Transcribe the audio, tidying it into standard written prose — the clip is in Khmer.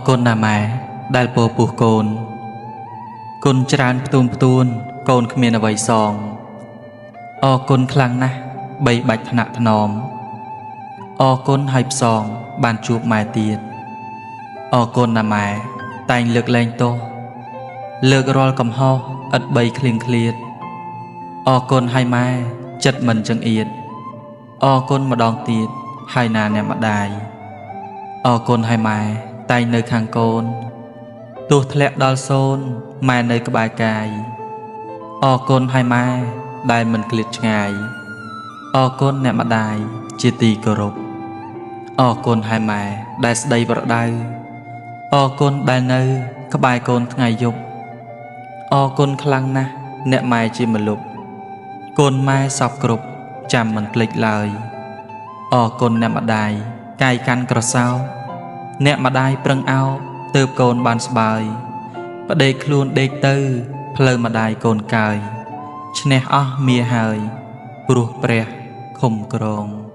កូនណាម៉ែដែលពោពុះកូនគុណច្រើនផ្ទួនកូនគ្មានអ្វីសងកូនខ្លាំងណាស់បីបាច់ថ្នាក់ថ្នមកូនឲ្យផ្សងបានជួបម៉ែទៀតកូនណាម៉ែតែងលើកលែងទោសលើករាល់កំហុសឥតបីឃ្លៀងឃ្លាតកូនឲ្យម៉ែចិត្តមិនចង្អៀតកូនម្ដងទៀតហើយណាអ្នកម្ដាយកូនឲ្យម៉ែតែងនៅខាងកូនទោះធ្លាក់ដល់សូន្យម៉ែនៅក្បែរកាយកូនឲ្យម៉ែដែលមិនឃ្លាតឆ្ងាយកូនអ្នកម្ដាយជាទីគោរពកូនឲ្យម៉ែដែលស្ដីប្រដៅកូនដែលនៅក្បែរកូនថ្ងៃយប់កូនខ្លាំងណាស់អ្នកម៉ែជាម្លប់កូនម៉ែសពគ្រប់ចាំមិនភ្លេចឡើយកូនអ្នកម្ដាយកាយកាន់ក្រសោបអ្នកម្ដាយប្រឹងអោបទើបកូនបានស្បើយប្តេកខ្លួនដេកទៅផ្លូវម្ដាយកូនកើយឈ្នះអស់មាហើយព្រោះព្រះឃុំក្រង